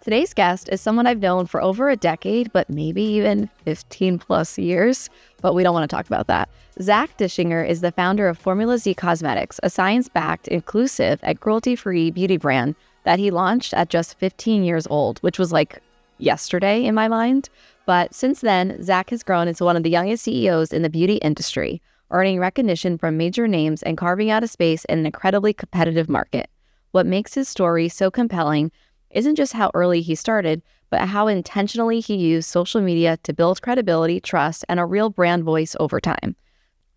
Today's guest is someone I've known for over a decade, but maybe even 15 plus years, but we don't want to talk about that. Zach Dishinger is the founder of Formula Z Cosmetics, a science-backed, inclusive, and cruelty-free beauty brand that he launched at just 15 years old, which was like yesterday in my mind. But since then, Zach has grown into one of the youngest CEOs in the beauty industry, earning recognition from major names and carving out a space in an incredibly competitive market. What makes his story so compelling isn't just how early he started, but how intentionally he used social media to build credibility, trust, and a real brand voice over time.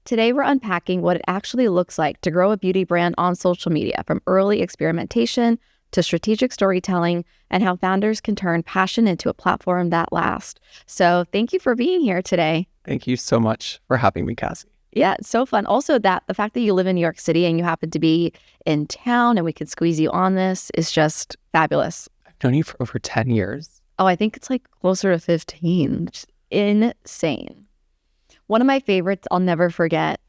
Today, we're unpacking what it actually looks like to grow a beauty brand on social media, from early experimentation to strategic storytelling, and how founders can turn passion into a platform that lasts. So thank you for being here today. Thank you so much for having me, Cassie. Yeah, it's so fun. Also, the fact that you live in New York City and you happen to be in town and we could squeeze you on this is just fabulous. I've known you for over 10 years. Oh, I think it's like closer to 15. Just insane. One of my favorites I'll never forget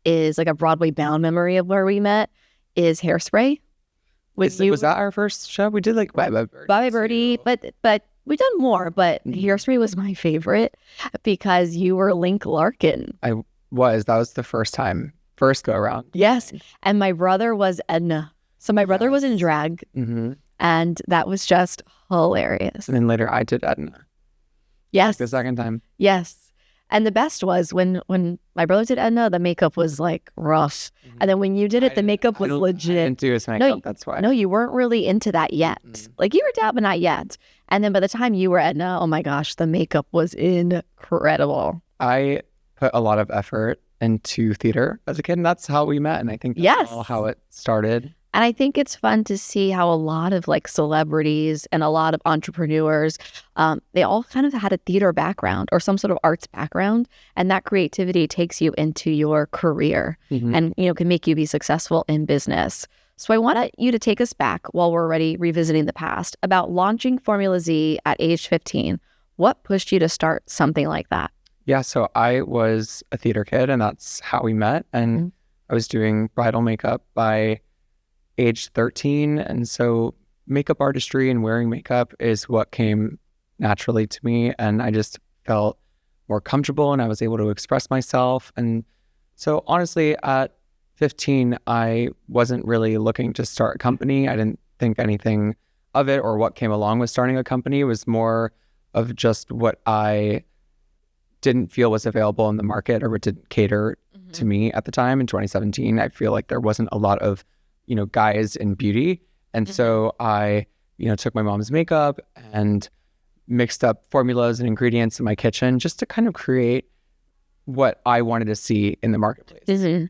is like a Broadway bound memory of where we met is Hairspray. Was that our first show? We did like Bye Bye Birdie, but we've done more, but Hairspray was my favorite because you were Link Larkin. That was the first go around. Yes. And my brother was Edna. So my brother was in drag, and that was just hilarious. And then later I did Edna. Yes. The second time. Yes. And the best was when my brother did Edna, the makeup was like rough. And then when you did it, the makeup was legit. I didn't do his makeup, that's why. No, you weren't really into that yet. Like you were down, but not yet. And then by the time you were Edna, oh my gosh, the makeup was incredible. I put a lot of effort into theater as a kid, and that's how we met. And I think that's all how it started. And I think it's fun to see how a lot of like celebrities and a lot of entrepreneurs, they all kind of had a theater background or some sort of arts background. And that creativity takes you into your career and, can make you be successful in business. So I want you to take us back while we're already revisiting the past about launching Formula Z at age 15. What pushed you to start something like that? Yeah, so I was a theater kid, and that's how we met. And I was doing bridal makeup by age 13. And so makeup artistry and wearing makeup is what came naturally to me. And I just felt more comfortable and I was able to express myself. And so honestly, at 15, I wasn't really looking to start a company. I didn't think anything of it or what came along with starting a company. It was more of just what I didn't feel was available in the market or what didn't cater to me at the time. In 2017, I feel like there wasn't a lot of guys in beauty. And so I, took my mom's makeup and mixed up formulas and ingredients in my kitchen just to kind of create what I wanted to see in the marketplace.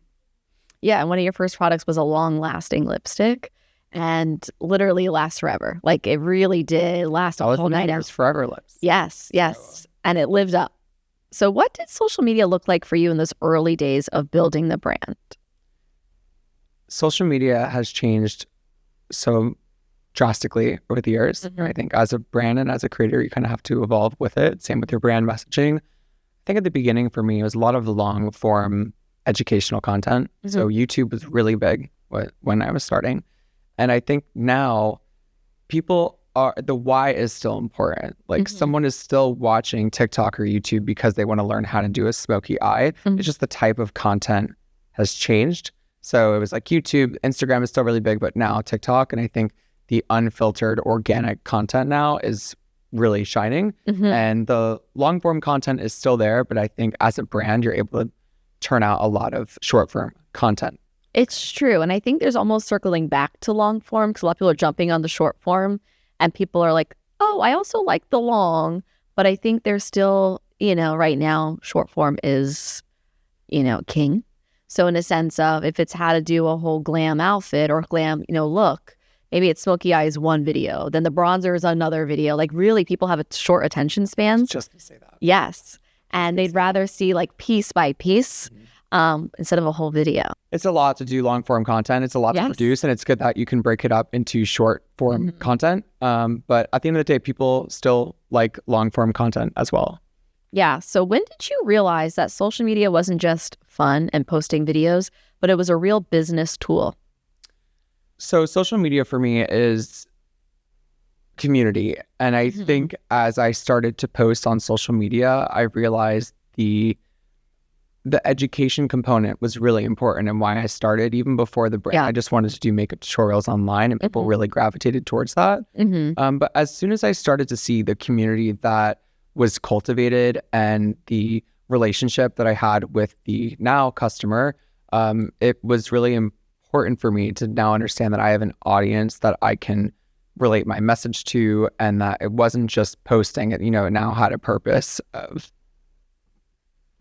Yeah. And one of your first products was a long-lasting lipstick and literally lasts forever. Like it really did last a whole night. It was Forever Lips. Yes. So, and it lived up. So what did social media look like for you in those early days of building the brand? Social media has changed so drastically over the years. I think as a brand and as a creator, you kind of have to evolve with it. Same with your brand messaging. I think at the beginning for me, it was a lot of long form educational content. So YouTube was really big when I was starting. And I think now the why is still important. Like someone is still watching TikTok or YouTube because they want to learn how to do a smoky eye. It's just the type of content has changed. So it was like YouTube, Instagram is still really big, but now TikTok. And I think the unfiltered organic content now is really shining. And the long form content is still there. But I think as a brand, you're able to turn out a lot of short form content. It's true. And I think there's almost circling back to long form because a lot of people are jumping on the short form and people are like, oh, I also like the long. But I think there's still, right now, short form is, king. So in a sense of if it's how to do a whole glam outfit or glam, look, maybe it's smoky eyes one video, then the bronzer is another video. Like really people have a short attention spans. Just to say that. Yes. And they'd rather see like piece by piece instead of a whole video. It's a lot to do long form content. It's a lot to produce, and it's good that you can break it up into short form content. But at the end of the day, people still like long form content as well. Yeah. So when did you realize that social media wasn't just fun and posting videos, but it was a real business tool? So social media for me is community. And I think as I started to post on social media, I realized the education component was really important and why I started even before the brand. I just wanted to do makeup tutorials online and people really gravitated towards that. But as soon as I started to see the community that was cultivated and the relationship that I had with the now customer, it was really important for me to now understand that I have an audience that I can relate my message to, and that it wasn't just posting it, it now had a purpose of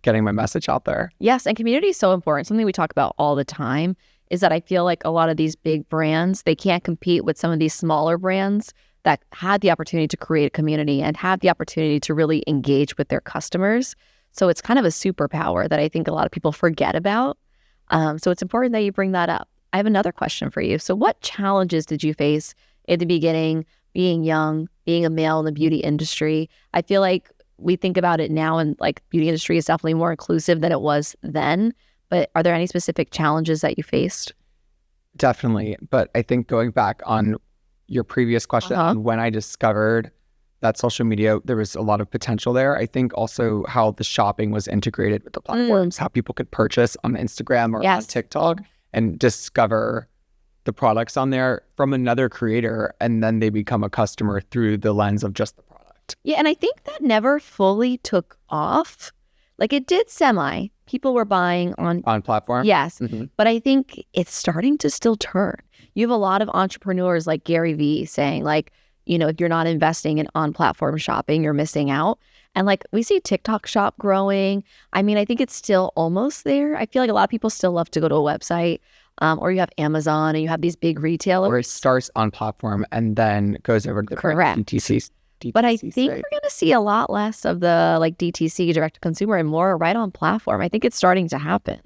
getting my message out there. Yes, and community is so important. Something we talk about all the time is that I feel like a lot of these big brands, they can't compete with some of these smaller brands that had the opportunity to create a community and had the opportunity to really engage with their customers. So it's kind of a superpower that I think a lot of people forget about. So it's important that you bring that up. I have another question for you. So what challenges did you face in the beginning, being young, being a male in the beauty industry? I feel like we think about it now and like beauty industry is definitely more inclusive than it was then. But are there any specific challenges that you faced? Definitely. But I think going back on your previous question, when I discovered that social media, there was a lot of potential there. I think also how the shopping was integrated with the platforms, how people could purchase on Instagram or on TikTok and discover the products on there from another creator, and then they become a customer through the lens of just the product. Yeah, and I think that never fully took off. Like it did semi. People were buying on platform. Yes, but I think it's starting to still turn. You have a lot of entrepreneurs like Gary Vee saying like, if you're not investing in on-platform shopping, you're missing out. And like we see TikTok shop growing. I mean, I think it's still almost there. I feel like a lot of people still love to go to a website. Or you have Amazon and you have these big retailers. Or it starts on platform and then goes over to the DTC. But I think we're going to see a lot less of the like DTC, direct to consumer, and more right on platform. I think it's starting to happen.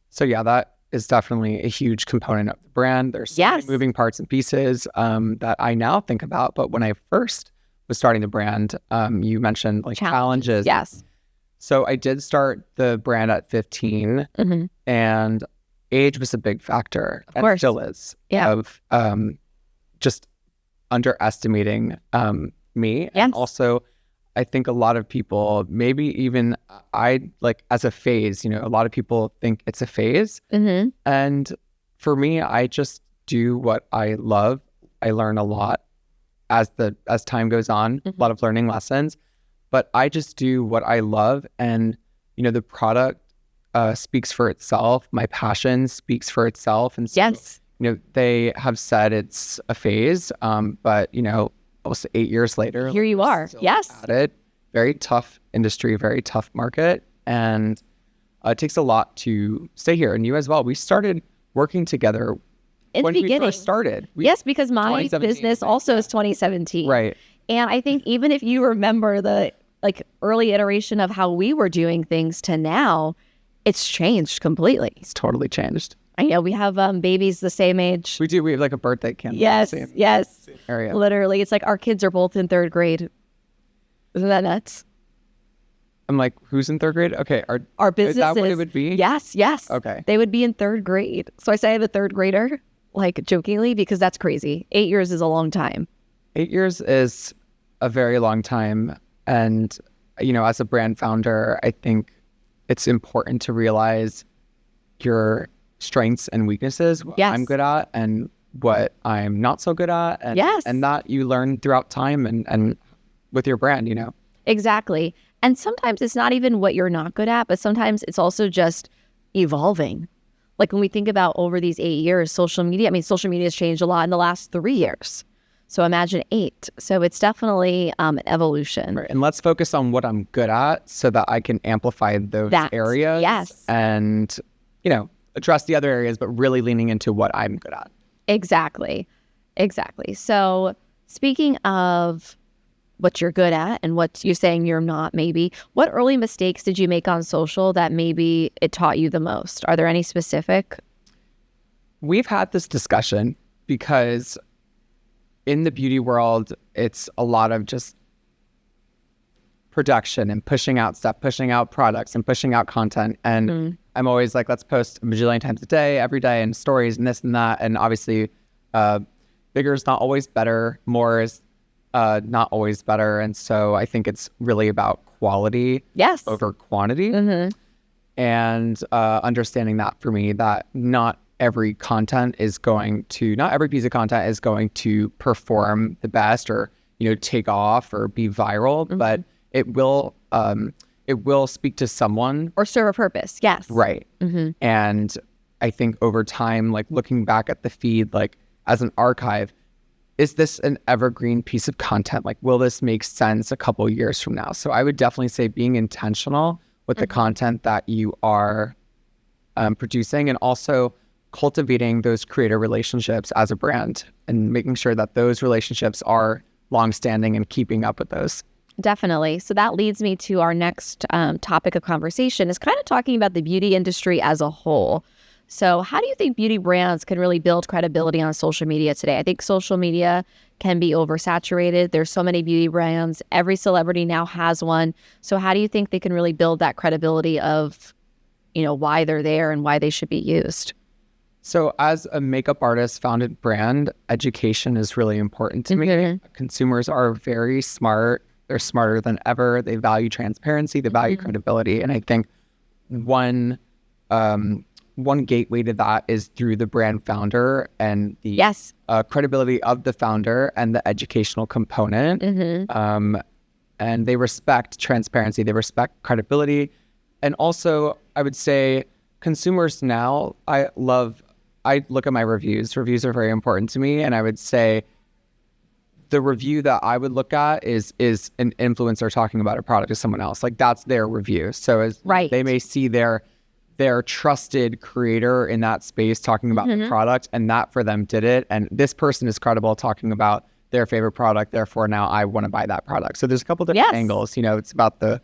So yeah, that is definitely a huge component of the brand. There's so many moving parts and pieces that I now think about. But when I first was starting the brand, you mentioned like challenges. Yes. So I did start the brand at 15 and age was a big factor. Of course. Still is. Yeah. Of just underestimating me. Yes. And also, I think a lot of people, maybe even I, like as a phase, a lot of people think it's a phase. And for me, I just do what I love. I learn a lot as time goes on, a lot of learning lessons, but I just do what I love. And, the product speaks for itself. My passion speaks for itself. And so, they have said it's a phase, but, almost 8 years later. Here you are. Yes. At it. Very tough industry, very tough market. And it takes a lot to stay here. And you as well. We started working together in when the beginning. We first started. Yes, because my business also is 2017. Right. And I think even if you remember the early iteration of how we were doing things to now, it's changed completely. It's totally changed. I know we have babies the same age. We do. We have like a birthday candle. Yes. Yes. Same area. Literally. It's like our kids are both in third grade. Isn't that nuts? I'm like, who's in third grade? Okay. Our businesses. Is that what it would be? Yes. Okay. They would be in third grade. So I say I have a third grader, like jokingly, because that's crazy. 8 years is a long time. 8 years is a very long time. And, as a brand founder, I think it's important to realize your strengths and weaknesses, what I'm good at and what I'm not so good at. And, and that you learn throughout time and with your brand, Exactly. And sometimes it's not even what you're not good at, but sometimes it's also just evolving. Like when we think about over these 8 years, social media has changed a lot in the last 3 years. So imagine 8. So it's definitely an evolution. Right. And let's focus on what I'm good at so that I can amplify those areas. Yes. And, address the other areas, but really leaning into what I'm good at. Exactly. So speaking of what you're good at and what you're saying you're not, maybe, what early mistakes did you make on social that maybe it taught you the most? Are there any specific? We've had this discussion because in the beauty world, it's a lot of just production and pushing out stuff, pushing out products and pushing out content. And I'm always like, let's post a bajillion times a day, every day, and stories and this and that. And obviously, bigger is not always better. More is not always better. And so I think it's really about quality over quantity. And understanding that for me, that not every piece of content is going to perform the best or, take off or be viral, but it will speak to someone. Or serve a purpose. Yes. Right. And I think over time, like looking back at the feed, like as an archive, is this an evergreen piece of content? Like, will this make sense a couple years from now? So I would definitely say being intentional with the content that you are producing, and also cultivating those creator relationships as a brand and making sure that those relationships are longstanding and keeping up with those. Definitely. So that leads me to our next topic of conversation, is kind of talking about the beauty industry as a whole. So how do you think beauty brands can really build credibility on social media today? I think social media can be oversaturated. There's so many beauty brands. Every celebrity now has one. So how do you think they can really build that credibility of, why they're there and why they should be used? So as a makeup artist founded brand, education is really important to me. Consumers are very smart. They're smarter than ever. They value transparency. They value credibility. And I think one gateway to that is through the brand founder and the credibility of the founder and the educational component. And they respect transparency. They respect credibility. And also, I would say consumers now, I look at my reviews. Reviews are very important to me. And I would say the review that I would look at is an influencer talking about a product to someone else. Like, that's their review. So they may see their trusted creator in that space talking about the product, and that for them did it. And this person is credible talking about their favorite product. Therefore, now I want to buy that product. So there's a couple different angles. It's about the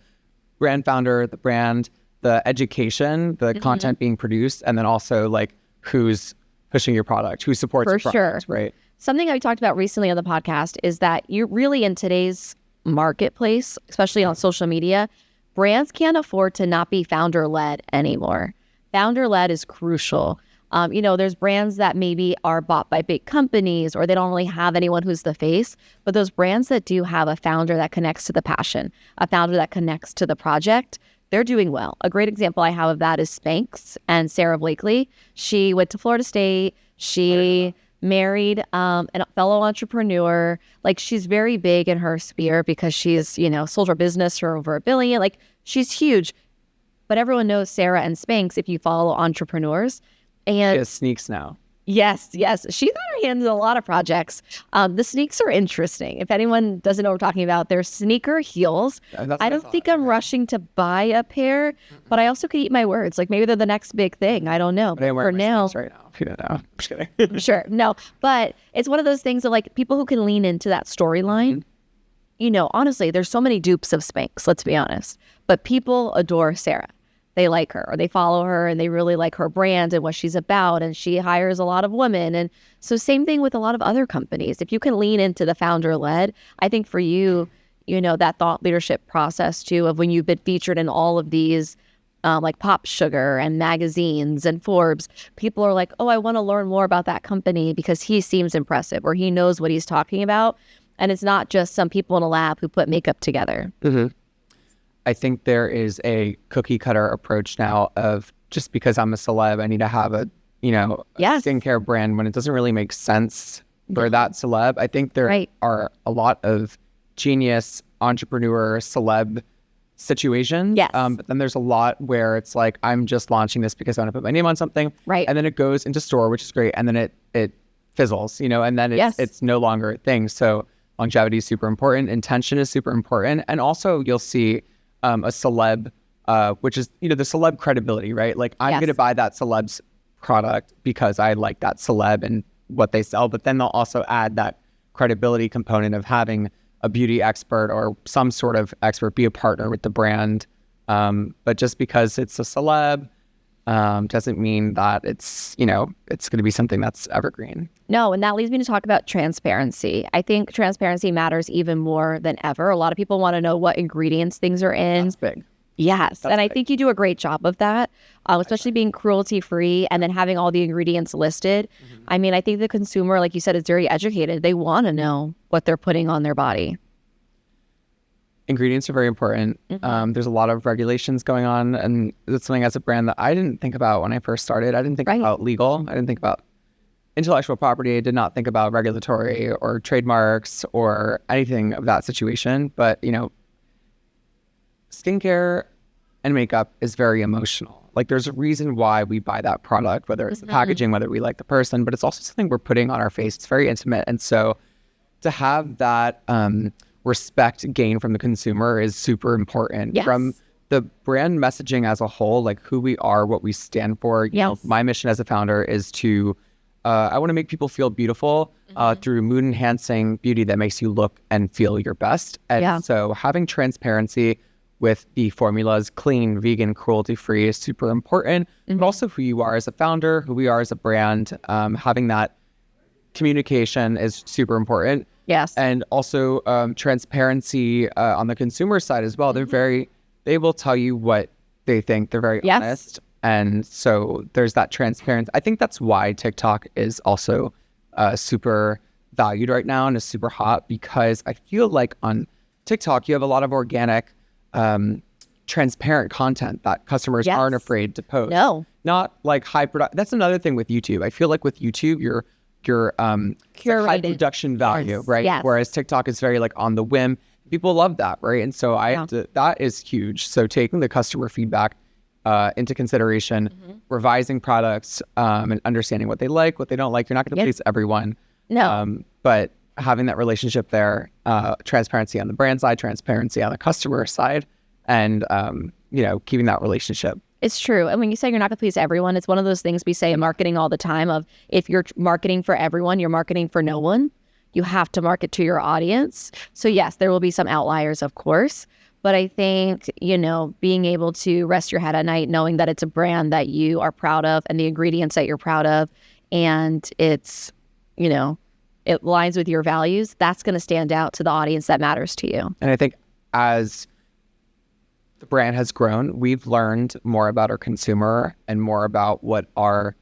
brand founder, the brand, the education, the content being produced, and then also like who's pushing your product, who supports your product, right? Something I talked about recently on the podcast is that you're really, in today's marketplace, especially on social media, brands can't afford to not be founder-led anymore. Founder-led is crucial. There's brands that maybe are bought by big companies, or they don't really have anyone who's the face, but those brands that do have a founder that connects to the passion, a founder that connects to the project, they're doing well. A great example I have of that is Spanx and Sarah Blakely. She went to Florida State. She married a fellow entrepreneur. Like, she's very big in her sphere because she's, sold her business for over $1 billion. Like, she's huge. But everyone knows Sarah and Spanx if you follow entrepreneurs. And she has sneaks now. Yes. She's got her hands in a lot of projects. The sneaks are interesting. If anyone doesn't know what we're talking about, they're sneaker heels. I don't think I'm rushing to buy a pair, but I also could eat my words. Like, maybe they're the next big thing. I don't know. But I'm wearing my sneaks right now. If you don't know. I'm just kidding. Sure. No, but it's one of those things of like people who can lean into that storyline. Honestly, there's so many dupes of Spanx, let's be honest. But people adore Sarah. They like her, or they follow her, and they really like her brand and what she's about, and she hires a lot of women. And so same thing with a lot of other companies. If you can lean into the founder-led, I think for you, that thought leadership process too, of when you've been featured in all of these like Pop Sugar and magazines and Forbes, people are like, oh, I want to learn more about that company because he seems impressive, or he knows what he's talking about. And it's not just some people in a lab who put makeup together. I think there is a cookie cutter approach now of, just because I'm a celeb, I need to have a skincare brand, when it doesn't really make sense for that celeb. I think there are a lot of genius entrepreneur celeb situations. But then there's a lot where it's like, I'm just launching this because I want to put my name on something. Right. And then it goes into store, which is great. And then it fizzles, and then it's no longer a thing. So longevity is super important. Intention is super important. And also you'll see a celeb, which is, the celeb credibility, right? Like, I'm going to buy that celeb's product because I like that celeb and what they sell. But then they'll also add that credibility component of having a beauty expert or some sort of expert be a partner with the brand. But just because it's a celeb doesn't mean that it's going to be something that's evergreen. No, and that leads me to talk about transparency. I think transparency matters even more than ever. A lot of people want to know what ingredients things are in. That's big. Yes. And I think you do a great job of that, especially being cruelty-free and then having all the ingredients listed. I mean, I think the consumer, like you said, is very educated. They want to know what they're putting on their body. Ingredients are very important. There's a lot of regulations going on, and it's something as a brand that I didn't think about when I first started. I didn't think about legal. I didn't think about intellectual property. I did not think about regulatory or trademarks or anything of that situation. But, you know, skincare and makeup is very emotional. Like, there's a reason why we buy that product, whether it's the packaging, whether we like the person, but it's also something we're putting on our face. It's very intimate. And so to have that respect gained from the consumer is super important. From the brand messaging as a whole, like who we are, what we stand for. You know, my mission as a founder is to, I want to make people feel beautiful through mood enhancing beauty that makes you look and feel your best. And so having transparency with the formulas, clean, vegan, cruelty-free, is super important, but also who you are as a founder, who we are as a brand, having that communication is super important. Yes. And also transparency on the consumer side as well. They will tell you what they think. They're very honest. And so there's that transparency. I think that's why TikTok is also super valued right now and is super hot, because I feel like on TikTok, you have a lot of organic, transparent content that customers aren't afraid to post. No. Not like high production. That's another thing with YouTube. I feel like with YouTube, you're curated, high production value, right? Yes. Whereas TikTok is very like on the whim. People love that, right? And so that is huge. So taking the customer feedback into consideration, revising products, and understanding what they like, what they don't like. You're not going to please everyone. No. But having that relationship there, transparency on the brand side, transparency on the customer side, and you know, keeping that relationship. It's true. And when you say you're not going to please everyone, it's one of those things we say in marketing all the time of, if you're marketing for everyone, you're marketing for no one. You have to market to your audience. So yes, there will be some outliers, of course. But I think, you know, being able to rest your head at night knowing that it's a brand that you are proud of and the ingredients that you're proud of, and it's, you know, it aligns with your values, that's going to stand out to the audience that matters to you. And I think as the brand has grown, we've learned more about our consumer and more about what our,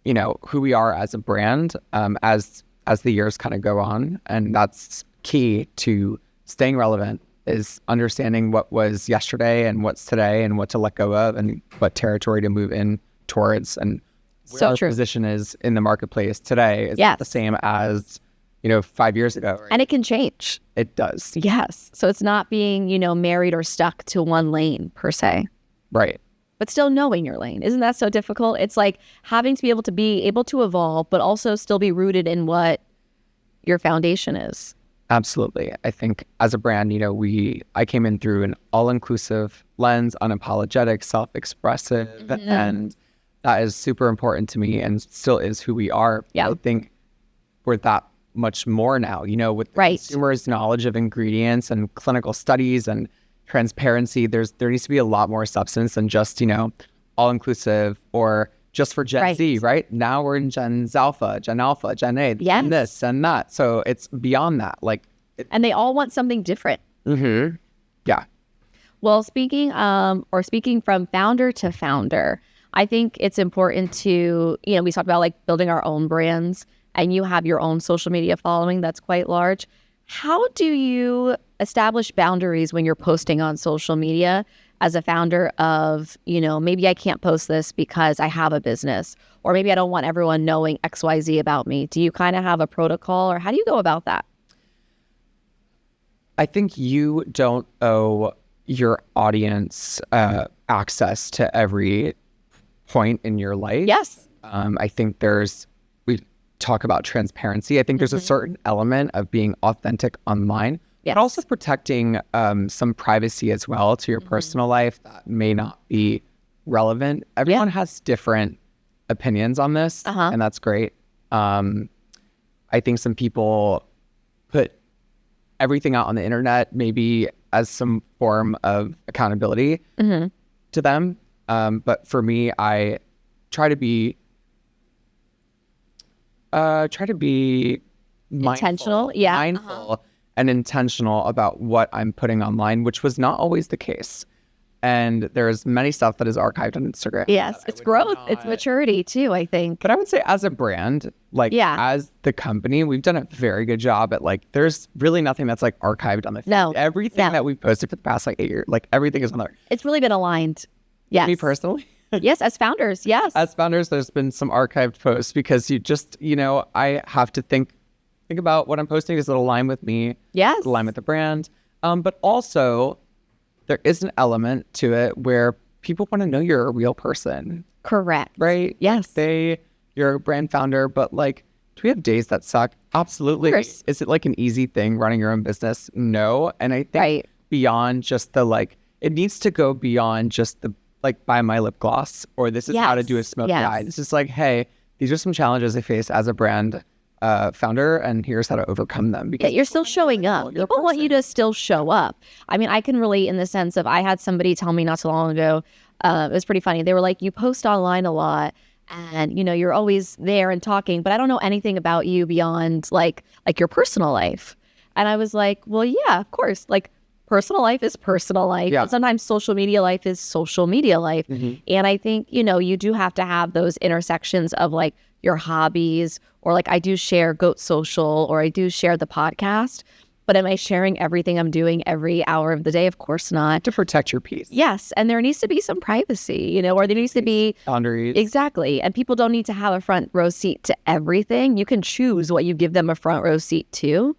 you know, who we are as a brand as the years kind of go on. And that's key to staying relevant, is understanding what was yesterday and what's today and what to let go of and what territory to move in towards. And where our position is in the marketplace today is not the same as, you know, 5 years ago. Right? And it can change. It does. Yes. So it's not being, you know, married or stuck to one lane per se. Right. But still knowing your lane. Isn't that so difficult? It's like having to be able to evolve, but also still be rooted in what your foundation is. Absolutely. I think as a brand, you know, I came in through an all-inclusive lens, unapologetic, self-expressive, and that is super important to me and still is who we are. Yeah. I think we're that much more now, you know, with the consumer's knowledge of ingredients and clinical studies and transparency. There needs to be a lot more substance than just, you know, all-inclusive or just for Gen Z, right? Now we're in Gen Alpha, Gen A, and this and that. So it's beyond that. And they all want something different. Yeah. Well, speaking from founder to founder, I think it's important to, you know, we talked about like building our own brands, and you have your own social media following that's quite large. How do you establish boundaries when you're posting on social media as a founder of, you know, maybe I can't post this because I have a business, or maybe I don't want everyone knowing XYZ about me? Do you kind of have a protocol, or how do you go about that? I think you don't owe your audience access to every point in your life. Yes. I think we talk about transparency. I think there's a certain element of being authentic online, but also protecting some privacy as well to your personal life that may not be relevant. Everyone has different opinions on this, and that's great. I think some people put everything out on the internet maybe as some form of accountability to them. But for me, I try to be intentional, mindful and intentional about what I'm putting online, which was not always the case. And there's many stuff that is archived on Instagram. Yes, it's growth. It's maturity too, I think. But I would say as a brand, like as the company, we've done a very good job at like, there's really nothing that's like archived on the feed. No. Everything that we've posted for the past like 8 years, like everything is on there. It's really been aligned. Yes. Me personally. Yes, as founders, yes. As founders, there's been some archived posts because you just, I have to think about what I'm posting. Does it align with me? Yes. Align with the brand. But also, there is an element to it where people want to know you're a real person. Correct. Right? Yes. You're a brand founder, but like, do we have days that suck? Absolutely. Is it like an easy thing running your own business? No. And I think beyond just the like, it needs to go beyond just the like buy my lip gloss or this is how to do a smoky eye. It's just like, hey, these are some challenges I face as a brand founder, and here's how to overcome them. Because you're still showing up. People want you to still show up. I mean, I can relate in the sense of I had somebody tell me not so long ago, it was pretty funny. They were like, you post online a lot and, you're always there and talking, but I don't know anything about you beyond like your personal life. And I was like, well, yeah, of course. Like, personal life is personal life. Yeah. But sometimes social media life is social media life. Mm-hmm. And I think, you do have to have those intersections of like your hobbies, or like I do share Goat Social, or I do share the podcast. But am I sharing everything I'm doing every hour of the day? Of course not. To protect your peace. Yes. And there needs to be some privacy, or there needs to be boundaries. Exactly. And people don't need to have a front row seat to everything. You can choose what you give them a front row seat to.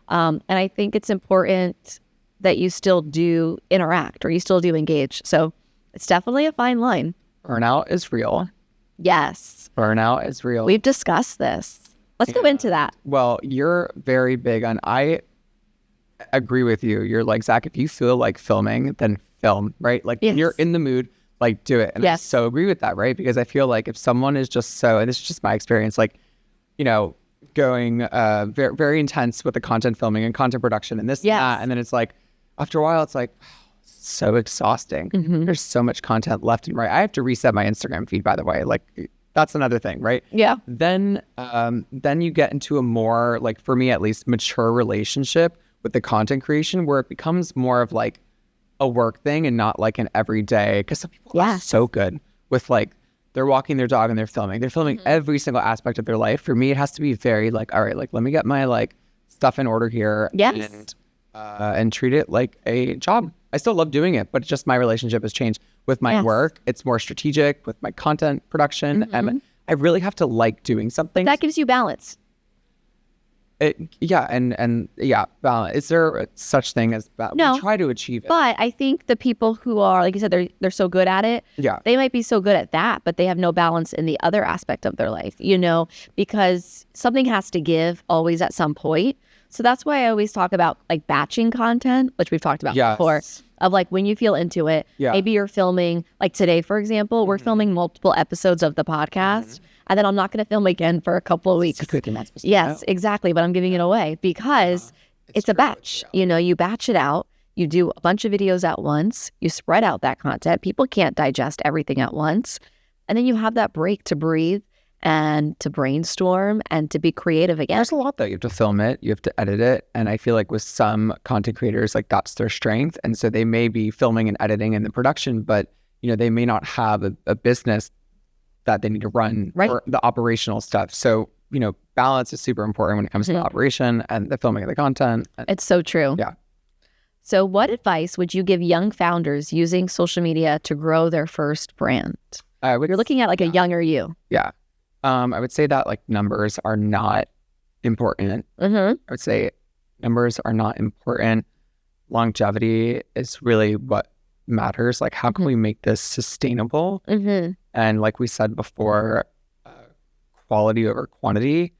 And I think it's important that you still do interact or you still do engage. So it's definitely a fine line. Burnout is real. Yes. Burnout is real. We've discussed this. Let's go into that. Well, you're very big on, I agree with you. You're like, Zach, if you feel like filming, then film, right? Like when you're in the mood, like do it. And I so agree with that, right? Because I feel like if someone is just and this is just my experience, like, going very, very intense with the content filming and content production and this and that. And then it's like, after a while, it's like, so exhausting. Mm-hmm. There's so much content left and right. I have to reset my Instagram feed, by the way. Like, that's another thing, right? Yeah. Then you get into a more, like, for me at least, mature relationship with the content creation where it becomes more of like a work thing and not like an everyday. Because some people are so good with like, they're walking their dog and they're filming. They're filming every single aspect of their life. For me, it has to be very like, all right, like, let me get my like stuff in order here. Yes. And treat it like a job. I still love doing it, but just my relationship has changed with my work. It's more strategic with my content production. Mm-hmm. And I really have to like doing something. That gives you balance. Balance. Is there such thing as balance? No. We try to achieve it. But I think the people who are, like you said, they're so good at it. Yeah. They might be so good at that, but they have no balance in the other aspect of their life, because something has to give always at some point. So that's why I always talk about like batching content, which we've talked about before, of like when you feel into it, maybe you're filming, like today, for example, we're filming multiple episodes of the podcast, and then I'm not going to film again for a couple of weeks. Yes, exactly. But I'm giving it away because it's a batch. You batch it out. You do a bunch of videos at once. You spread out that content. People can't digest everything at once. And then you have that break to breathe and to brainstorm and to be creative again. There's a lot though. You have to film it, you have to edit it. And I feel like with some content creators, like that's their strength. And so they may be filming and editing in the production, but they may not have a business that they need to run or the operational stuff. So, balance is super important when it comes to the operation and the filming of the content. It's so true. Yeah. So what advice would you give young founders using social media to grow their first brand? You're looking at like a younger you. Yeah. I would say that like numbers are not important. Mm-hmm. I would say numbers are not important. Longevity is really what matters. Like, how can we make this sustainable? Mm-hmm. And like we said before, quality over quantity,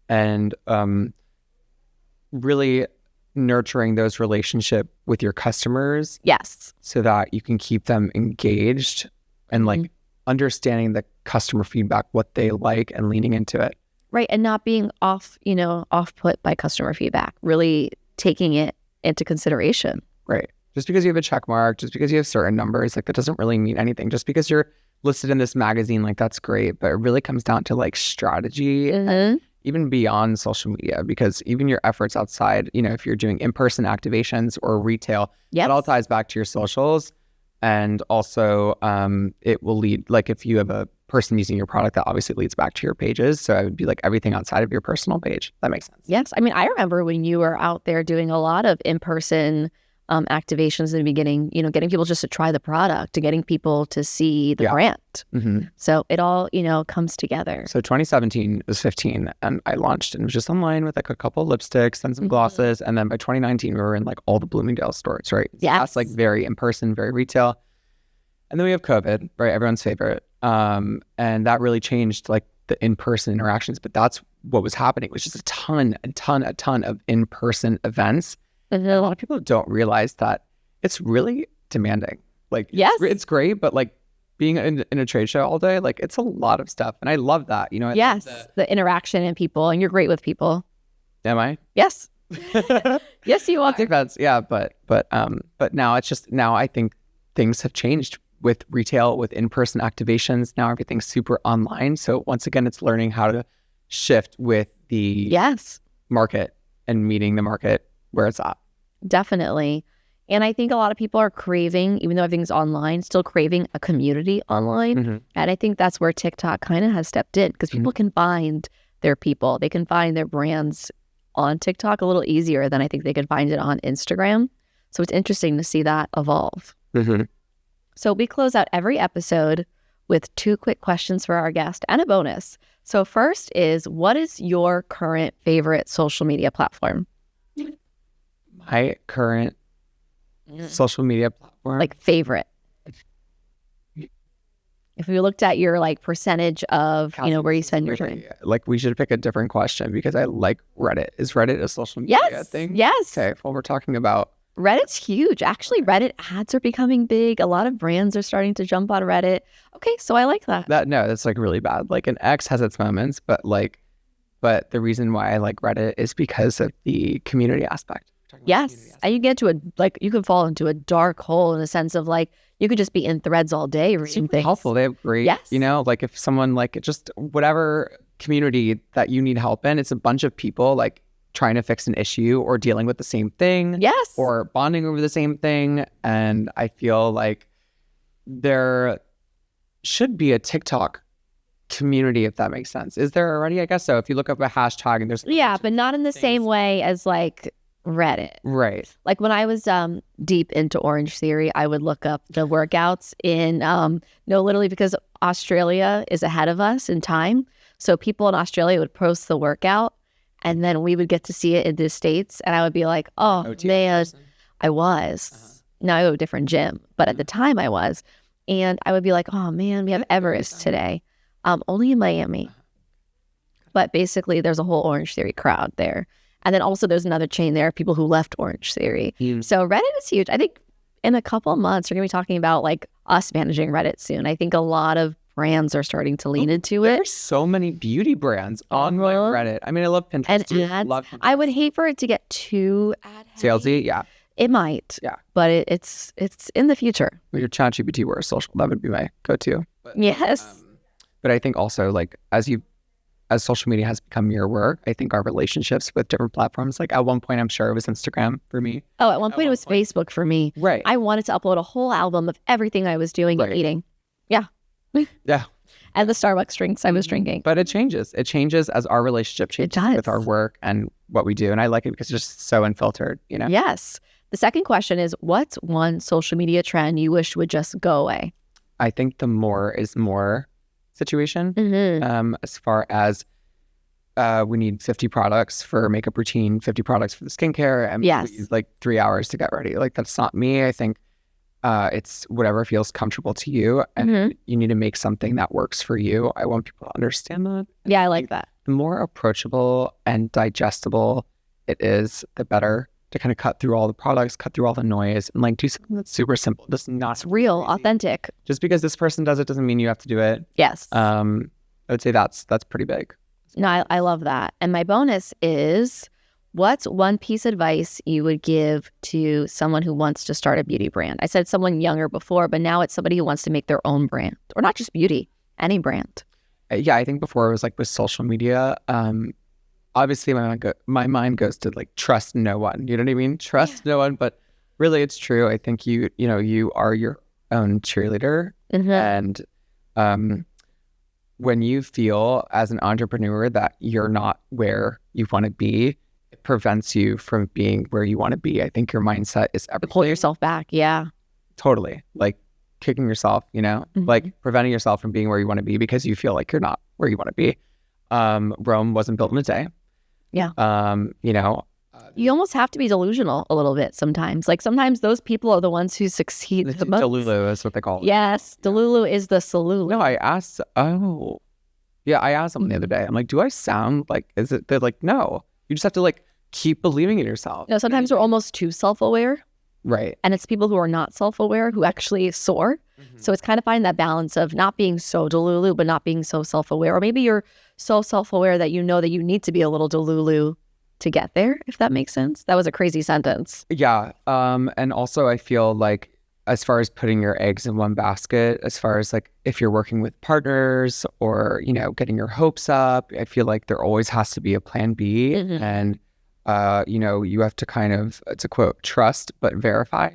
and really nurturing those relationships with your customers. Yes. So that you can keep them engaged and like understanding the customer feedback, what they like, and leaning into it. Right. And not being off put by customer feedback, really taking it into consideration. Right. Just because you have a check mark, just because you have certain numbers, like that doesn't really mean anything. Just because you're listed in this magazine, like that's great. But it really comes down to like strategy, even beyond social media, because even your efforts outside, if you're doing in-person activations or retail, it all ties back to your socials. And also, it will lead, like if you have a person using your product, that obviously leads back to your pages. So it would be like everything outside of your personal page. That makes sense. Yes. I mean, I remember when you were out there doing a lot of in-person activations in the beginning, getting people just to try the product, to getting people to see the brand. Mm-hmm. So it all, comes together. So 2017 was 15 and I launched and it was just online with like a couple of lipsticks and some glosses. And then by 2019, we were in like all the Bloomingdale stores, right? So that's like very in-person, very retail. And then we have COVID, right? Everyone's favorite. And that really changed like the in-person interactions, but that's what was happening. It was just a ton of in-person events. And a lot of people don't realize that it's really demanding. Like, it's great, but like being in a trade show all day, like it's a lot of stuff. And I love that, I love the interaction and people, and you're great with people. Am I? Yes. Yes, you are. That's, but now now I think things have changed with retail, with in-person activations. Now everything's super online. So once again, it's learning how to shift with the market and meeting the market where it's at. Definitely. And I think a lot of people are craving, even though everything's online, still craving a community online. Mm-hmm. And I think that's where TikTok kind of has stepped in, because people can find their people. They can find their brands on TikTok a little easier than I think they could find it on Instagram. So it's interesting to see that evolve. Mm-hmm. So we close out every episode with 2 quick questions for our guest and a bonus. So first is, what is your current favorite social media platform? My current social media platform? Like favorite. If we looked at your like percentage of, where you spend your time. Like we should pick a different question because I like Reddit. Is Reddit a social media thing? Yes. Okay. Well, we're talking about. Reddit's huge. Actually, Reddit ads are becoming big. A lot of brands are starting to jump on Reddit. Okay. So I like that. No, that's like really bad. Like an X has its moments, but the reason why I like Reddit is because of the community aspect. Yes. And you get to you can fall into a dark hole in the sense of like, you could just be in threads all day reading things. Helpful. They have great, like if someone like just whatever community that you need help in, it's a bunch of people like trying to fix an issue or dealing with the same thing. Yes. Or bonding over the same thing. And I feel like there should be a TikTok community, if that makes sense. Is there already? I guess so. If you look up a hashtag and there's but not in the same way as like Reddit. Right. Like when I was deep into Orange Theory, I would look up the workouts in literally because Australia is ahead of us in time. So people in Australia would post the workout and then we would get to see it in the States, and I would be like, oh man, I was. Now I go to a different gym, but at the time I was. And I would be like, oh man, we have Everest today. Only in Miami. But basically there's a whole Orange Theory crowd there. And then also there's another chain there of people who left Orange Theory. So Reddit is huge. I think in a couple of months, we're going to be talking about like us managing Reddit soon. I think a lot of brands are starting to lean into it. There's so many beauty brands on Reddit. I mean, I love Pinterest. And ads. I would hate for it to get too ad heavy. Salesy, yeah. It might. Yeah. But it's in the future. Your ChatGPT were social. That would be my go-to. Yes. But I think also like as social media has become your work, I think our relationships with different platforms, like at one point, I'm sure it was Instagram for me. Oh, at one point it was Facebook for me. Right. I wanted to upload a whole album of everything I was doing and eating. Yeah. Yeah. And the Starbucks drinks I was drinking. But it changes. It changes as our relationship changes with our work and what we do. And I like it because it's just so unfiltered, Yes. The second question is, what's one social media trend you wish would just go away? I think the more is more situation. As far as we need 50 products for makeup routine, 50 products for the skincare, and we use like 3 hours to get ready. Like that's not me. I think it's whatever feels comfortable to you, and you need to make something that works for you. I want people to understand that. Yeah, I like that. The more approachable and digestible it is, the better, to kind of cut through all the products, cut through all the noise, and like do something that's super simple. Just not real, authentic. Just because this person does it doesn't mean you have to do it. Yes. I would say that's pretty big. No, I love that. And my bonus is, what's one piece of advice you would give to someone who wants to start a beauty brand? I said someone younger before, but now it's somebody who wants to make their own brand, or not just beauty, any brand. Yeah, I think before it was like with social media. Obviously, my mind goes to like trust no one. You know what I mean? Trust no one, but really, it's true. I think you are your own cheerleader. Mm-hmm. And when you feel as an entrepreneur that you're not where you want to be, it prevents you from being where you want to be. I think your mindset is everything. Pull yourself back. Yeah. Totally. Like kicking yourself, like preventing yourself from being where you want to be because you feel like you're not where you want to be. Rome wasn't built in a day. Yeah. You almost have to be delusional a little bit sometimes. Like sometimes those people are the ones who succeed the most. Delulu is what they call it. Yes. Delulu is the Salulu. No, I asked someone the other day. I'm like, do I sound like, they're like, no. You just have to like keep believing in yourself. No, sometimes we're almost too self-aware. Right. And it's people who are not self-aware who actually soar. So it's kind of finding that balance of not being so delulu, but not being so self-aware. Or maybe you're so self-aware that you know that you need to be a little delulu to get there, if that makes sense. That was a crazy sentence. Yeah. And also I feel like as far as putting your eggs in one basket, as far as like if you're working with partners or, getting your hopes up, I feel like there always has to be a plan B. And, you have to kind of, to quote, trust but verify.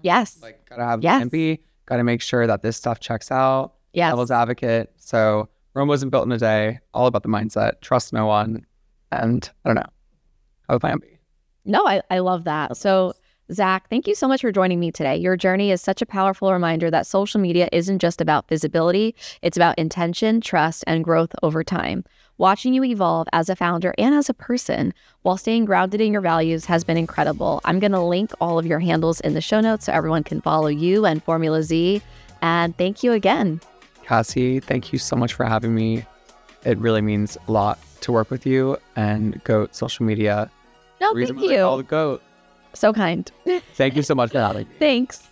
Yes. Like gotta have a plan B, gotta make sure that this stuff checks out. Yes. Devil's advocate. So Rome wasn't built in a day, all about the mindset, trust no one. And I don't know. Have a plan B. No, I love that. So Zach, thank you so much for joining me today. Your journey is such a powerful reminder that social media isn't just about visibility. It's about intention, trust, and growth over time. Watching you evolve as a founder and as a person while staying grounded in your values has been incredible. I'm going to link all of your handles in the show notes so everyone can follow you and Formula Z. And thank you again. Cassie, thank you so much for having me. It really means a lot to work with you and GOAT social media. No, thank you. All the GOAT. So kind. Thank you so much for having me. Thanks.